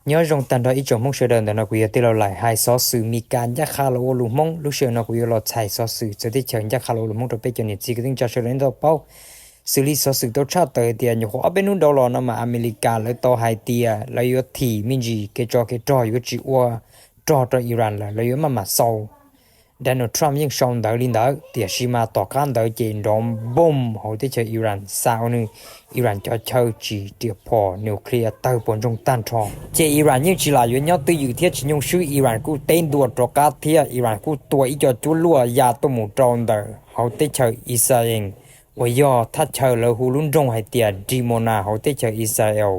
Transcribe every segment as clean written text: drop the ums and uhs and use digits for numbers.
nhớ rong tàn đó ít trong mong sơ đơn đó nó quý tiêu lại hai số sự mi can giác khá là lu mong lúc sơ nó quý lo chạy số sự cho tới chờ giác khá là lu mong rồi bây giờ nhiệt chỉ cái tiếng cho sơ đến đó bao xử lý số sự đó chắc tới tiền nhiều họ bênนู้นđó là nó mà America lấy to hai tia lấy yếu thì mình gì cái trò yếu chỉ qua trò Iran là lấy yếu mà sau Donald Trump ยังส่งดาวลินดาวเตียชิมาต่อการดาวเจนรอมบอมเขาที่เจออิหร่านซาวนึงอิหร่านจะเชิญจีเดียพอนิวเคลียร์เตาปนจงตันทองเจอิหร่านยังจีลายอยู่เนี่ยตัวอยู่ที่ชิงชื่ออิหร่านกูเต้นดัวตรกาเทียอิหร่านกูตัวอีจะจุลัวยาตัวหมูจอนเดอเขาที่เจออิสราเอลว่ายอถ้าเจอแล้วหูลุ้นจงให้เตียดีโมนาเขาที่เจออิสราเอล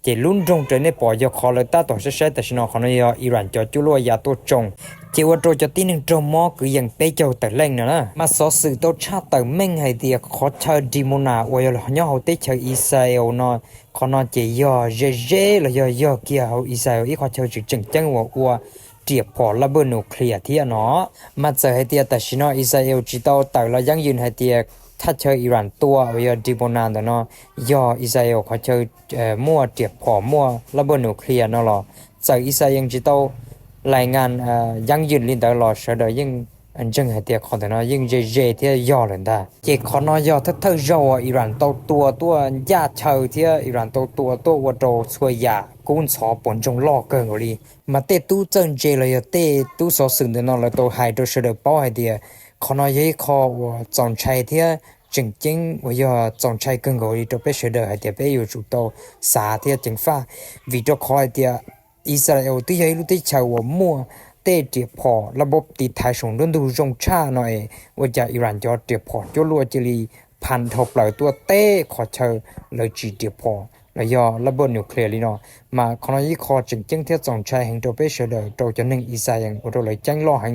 เจลุ้นจงจะเนี่ยปล่อยจะขอเลยตาต่อใช้แต่ชนะเขาเนี่ยอิหร่านจะจุลัวยาตัวจงเจว่าโตจะตีนึงจมอคือยังเตเจ้าแต่แรงนะมาสอสื่อโตชาแต่แม่งให้เดียขอเชิญดิโมนาอวยละเนาะเฮาเตเชิญอิสราเอลเนาะขอนอเจยอเจละยอเกียเฮาอิสราเอลอีขอเชิญจึงจังว่าเตียพอระเบิดนิวเคลียร์เทียเนาะมาเจอให้เตียแต่ชิเนาะอิสราเอลจิตเอาแต่ละยังยืนให้เตียถ้าเชิญอิหร่านตัวอวยดิโมนาเนาะยออิสราเอลขอเชิญมั่วเตียพอมั่วระเบิดนิวเคลียร์เนาะล่ะเจออิสราเอลจิตเอารายงานยังยืนลินตลอดเสดยิ่งอันจังให้เตียขอแต่เนาะยิ่งเจที่ย่อเลยได้เจขอนอย่อถ้าย่ออิหร่านตัวยาเชอที่อิหร่านตัวว่าโตช่วยยากุนสอปนจงล่อเกินกว่าลีมาเตตู้เจิงเจเลยเตตู้สอสึงเดนแล้วตัวไฮโดรเสดป้อให้เดียขอนย่อคอว่าจงชัยที่จริงว่าย่อจงชัยเกินกว่าลีตัวไปเสดให้เดียไปอยู่จุดโตสาที่จึงฟ้าวิจคอยเดียอิสราเอลที่ให้รู้ที่ชาวมั่วเตเดียพอระบบติดท้ายส่งดนดูจงชาหน่อยว่าจะอิหร่านจะเดียพอจะรัวจิลีพันทบปล่อยตัวเต้ขอเชอเลยจีเดียพอแล้วย่อระเบิดนิวเคลียร์ลีเนาะมาขณะนี้ขอจึงเที่ยวจงชัยแห่งตัวเปเชเดอร์ตัวจะหนึ่งอิสราเอลว่าตัวเลยจังล้อแห่ง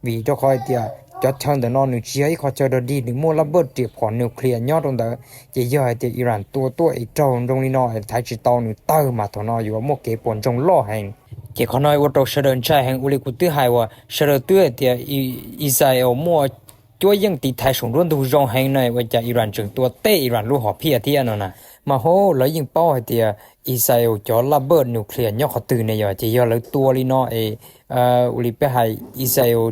วีจะคอยเดียจะเชิญแต่นอนหนึ่งชี้ให้ขอเจอดีหนึ่งมั่วระเบิดเดียพอนิวเคลียร์ยอดตรงเด้อจะย่อให้เดียอิหร่านตัวไอ้เจ้าตรงนี้เนาะไทยจิตเอาหนึ่งเติมมาตัวนออยู่ว่ามั่วเก็บปนจงล้อแห่งเจ้าขน้อยว่าตัวเสด็จชัยแห่งอุลิกุติหายว่าเสด็จตัวเดียอิสราเอลมั่วช่วยยังติดไทยส่งร่วมดูจงแห่งหน่อยว่าจะอิหร่านจึงตัวเตอิหร่านรู้หอพี่ที่อันนั้นนะมาโหแล้วยิงเป้าให้เดียอิสราเอลจะระเบิดนิวเคลียร์ย่อเขาตื่นในย่อจะย่อแล้วตัวลีเนาะอุลิไปให้อิสราเอล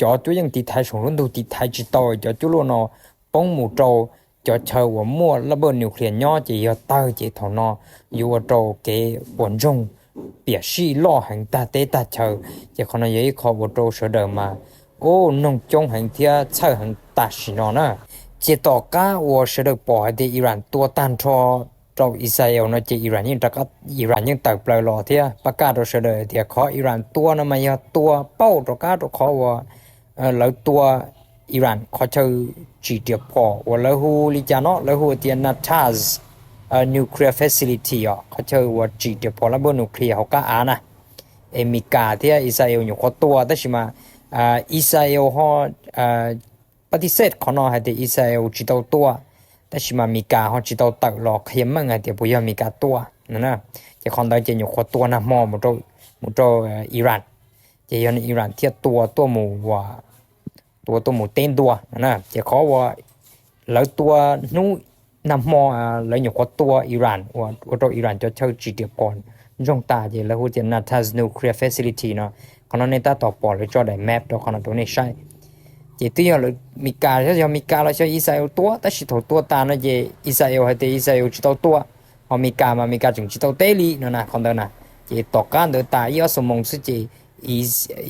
จะช่วยยังติดไทยส่งร่วมดูติดไทยจิตต่อจะจุลเนาะป้องหมู่โจจะเชื่อว่ามั่วระเบิดนิวเคลียร์ย่อจะย่อเตอจะถอนออยู่ว่าโจเก๋ปนจงเปียชีล่อแห่งตาเตตาเชอจะคนนั้นยี่ขอว่าโจเสด็จมาโอ้น้องจงแห่งเทียเชื่อแห่งตาชินอนะเจต่อก้าว่าเสด็จปล่อยให้อิหร่านตัวตันทอเราอิสราเอลนะเจอิหร่านยังตะกัดอิหร่านยังตักปล่อยรอเทียประกาศเราเสด็จเทียขออิหร่านตัวนะมายาตัวเป้าตะกัดขอว่าแล้วตัวอิหร่านขอเชื่อจีเดียพอว่าแล้วฮูลิจานะแล้วฮูเทียนาทาสnuclear facility อ่ะเขาเชื่อว่าจีเดียพอระเบิดนิวเคลียร์เขาก็นะมีกาที่อิสราเอลอยู่ขอตัวแต่ใช่มั้ยอิสราเอลฮอปฏิเสธขอนอให้อิสราเอลจิตเอาตัวแต่ใช่มั้ยมีกาฮอจิตเอาตักหลอกเข็มมั่งให้บ่ยอมมีกาตัวนั่นน่ะจะคนใดจะอยู่ขอตัวนะมอหมดอิหร่านจะยอนอิหร่านเทียตัวหมู่ว่าตัวหมู่เต้นตัวนั่นน่ะจะขอว่าแล้วตัวนู้นำมอแล้วอยู่ขอตัวอิหร่านว่าตัวอิหร่านจะเชิญจีเดียก่อนจงตาจะแล้วฮู้จะนาทัสนิวเคลียร์เฟซิลิตี้เนาะคนนั้นตาต่อปอเลยจอได้แมปตัวคนนั้นตัวนี้ใช่เจติยอมีกาจะมีกาแล้วใช้อิสราเอลตัวแต่สิตัวตานะเจอิสราเอลให้เตอิสราเอลจิตตัวพอมีกาจึงจิตเตลีนั่นน่ะคนนั้นน่ะเจต่อการเดตายอสมงสิเจ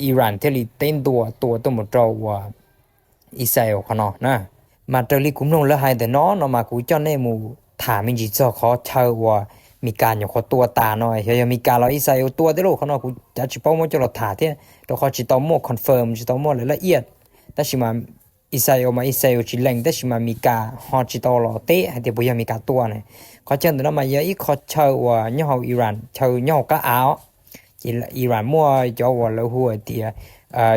อิหร่านเทลีเต้นตัวหมดเราว่าอิสราเอลคนนั้นนะมาเตลีกุมลงแล้วให้แต่น้อมากูเจ้าในหมู่ถามมิจิเจ้าขอเชิญว่ามีการอยู่ขอตัวตาหน่อยยังมีการเราอิสราเอลตัวได้โลเขาเนาะกูจะสิป้อมจะรอถาเที่ยตัวเขาสิต้องโมคอนเฟิร์มสิต้องโมละเอียดแต่สิมาอิสราเอลจิแรงแต่สิมามีกาฮอจิตอลอเตะให้เดี๋ยวบ่ยังมีกาตัวเนี่ยเขาเชิญแต่มาเยอะอีขอเชิญว่าย่ออิหร่านเชิญย่อกะอาวอิหร่านมั่วจะว่าแล้วหัวเตีย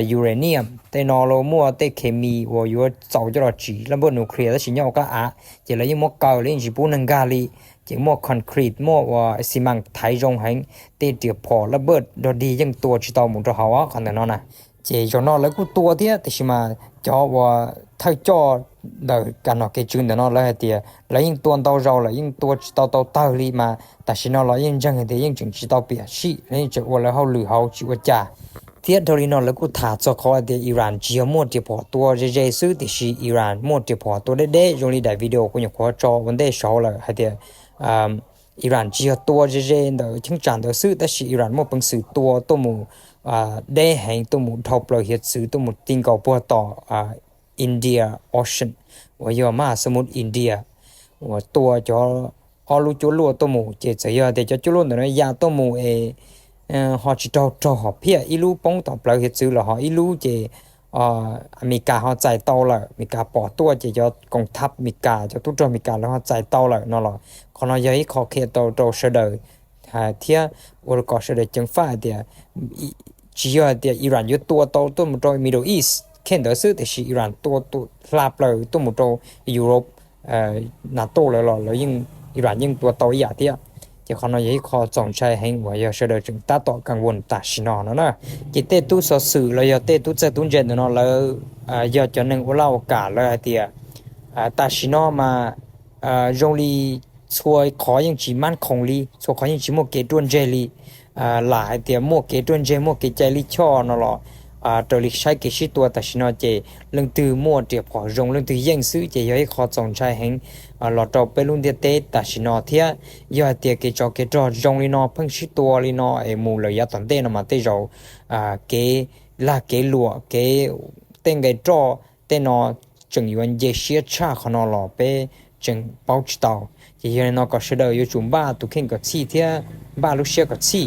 ยูเรเนียมแต่นอโลมั่วแต่เคมีว่าอยู่เจ้าจะรอจีระเบิดนิวเคลียร์แล้วสิย่อกะอาจะแล้วยังมั่วเก่าเลยสิปูนังกาลีจะมั่วคอนกรีตมั่วว่าซีเมนต์ไทยจงแห่งเตเดียพอระเบิดดอดียังตัวจิตอหมุนตัวเฮาคันนั้นน่ะ chế cho nó lấy cái tua thế thì mà cho và thay cho đời cả nó cái chuyện đó nó là thì lấy những tuần tàu rau là những tua tàu tàu đi mà tại sao nó lấy những chẳng thì những chuyện chỉ tàu bịa xí nên chỉ qua là hậu lử hậu chỉ qua trả thiết thôi nó lấy cái thả cho khó thì Iran chỉ một thì bỏ tua dễ sư thì chỉ Iran một thì bỏ tua để rồi đi đại video của những khó cho vấn đề sau là hay thì Iran chỉ tua dễ đó chứng chẳng đó sư tại chỉ Iran một bằng sự tua tôi muốnได้ให้ตัวหมู่ทบเราเฮ็ดซื้อตัวหมู่ติงเก่าปัวต่อIndia Ocean ว่าย่อมาสมุทรอินเดียว่าตัวจออลูจุลัวตัวหมู่เจจะย่อแต่จะจุลัวนั้นยาตัวหมู่ฮอจิตอหอเพียอีลูป้องต่อเราเฮ็ดซื้อแล้วฮออีลูเจอเมริกาเฮาใจเต้าแล้วอเมริกาปอตัวเจจะกองทัพอเมริกาจะทุกอเมริกาแล้วเฮาใจเต้าแล้วเนาะล่ะขอน้อยขอเคโตเสดเทียอุรกอเสดจังฟ้าเดีย只要的伊朗有多到多么多 Middle East 看到是的是伊朗多拉不了多么多 Europe 拿多了了因伊朗因多到呀的จะขอน้อยขอจงใช้ให้ว่าอย่าเสดจึงตาต่อกังวลตาชินอนะจิตเตตุสสื่อแล้วอย่าเตตุจะตุนเจนเนาะแล้วอย่าจะนึงว่าเราโอกาสแล้วเตียตาชินอมาโรงลีช่วยขอยังจีมั่นคงลีช่วยขอยังจีโมเกตวนเจลีหลายเตียโมเกตวนเจโมเกใจลิช่อเนาะล่ะตัวลิใช้เกชิตัวตาชินอเจเรื่องตือมั่วเตียพอโรงเรื่องตือยังซื้อเจอย่าให้ขอจงใช้ให้หลอดไปลุนเดียเตตาชินอเทียอย่าเตียเกจอเกจอจงลีนอเพิ่งชิตัวลีนอมูเลยยาตอนเตนมาเตเราเกลาเกลัวเกเต็งเกจอเตนอจึงยวนเยเชียชาขนอลอเปจึงเป้าจิตเอาอย่าเนาะก็เสดอยู่จุมบ้าตุเข่งก็ชี้เทียบ้าลูกเชียก็ชี้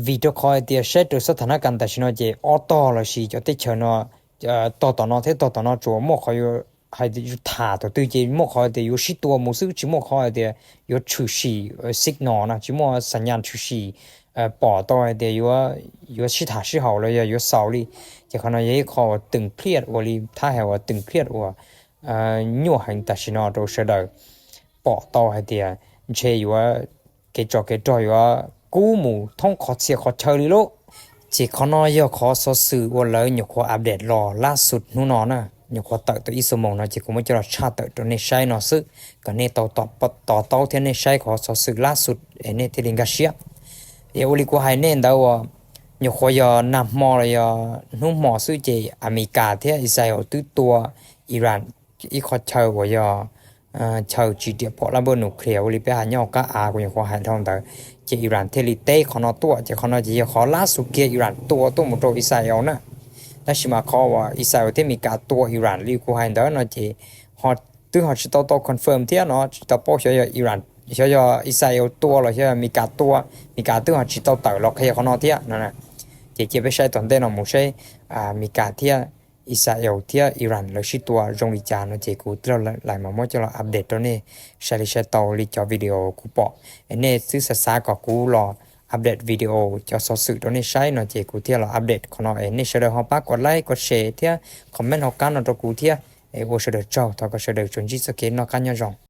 วิดีโอคอลเตียเซตสถานการณ์ตาชินอเจออตอละสิจะติเชนอต่อเนาะเทต่อเนาะจัวหมอคอยให้อยู่ถาตัวตื้อเจหมอคอยเตอยู่สิตัวหมู่ซึจิหมอคอยเตอยู่ชูชีสิกนอนะจิหมอสัญญาณชูชีปอต่อเตอยู่สิถาสิเฮาเลยอยู่เซาลีจะขณะยัยขอตึงเครียดว่าลีถ้าให้ว่าตึงเครียดว่าญัวหันตาชินอโตเสดปอต่อให้เตเชอยู่ว่าเกจออยู่ว่ากูหมู่ท่องขอเสียขอเชลิโลจิขอนอยขอสอสื่อว่าเลยอยู่ขออัปเดตรอล่าสุดนู่นน่ะอยู่ขอตักตัวอีสมองนะจิกูไม่จะรอชาติตัวในใช้เนาะซึก็เนี่ยต่อเที่ยในใช้ขอสอสื่อล่าสุดเนี่ยที่ลิงกาเชียเอวลิกูให้เน้นดาวอยู่ขอยนำมอเลยนุ่มหมอซื้อเจอเมริกาเที่ยอิสราเอลตื้อตัวอิหร่านอีขอเชอว่เชอจีเดียพอระเบิดนิวเคลียร์วลิไปหาย่อก็กูยังขอให้ทองแต่เจอิหร่านเทลิเต้ขอนอตัวเจขอนอจีขอล่าสุดเกียอิหร่านตัวหมดตัวอิสราเอลนะแต่ชิมาขอว่าอิสราเอลที่มีการตัวอิหร่านลิกูให้เด้อเนาะเจฮอตื้อฮอชิโตคอนเฟิร์มเที่ยเนาะตะโปเชยอิหร่านเชยอิสราเอลตัวแล้วเชยมีการตื้อฮอชิโตเตอร์ล็อกให้ขอนอเที่ยนั่นน่ะเจไปใช้ตอนเต้นเนาะหมู่ใช้มีการเที่ยอิสราเอลเที่ยอิหร่านแล้วชิตัวจงลิจาเนาะเจกูเราหลายมาหมดจะเราอัปเดตตัวนี้ใช้ต่อลิจอวิดีโอกูปอเนี่ยซื้อษาก็กูรออัปเดตวิดีโอจะสอสื่อตัวนี้ใช้เนาะเจกูเที่ยเราอัปเดตของเราเนี่ยเสดเฮาปากกดไลค์กดแชร์เที่ยคอมเมนต์เฮากันเนาะตัวกูเที่ยโอเสดเจ้าถ้าก็เสดจนจิสเกนเนาะกันยอจอง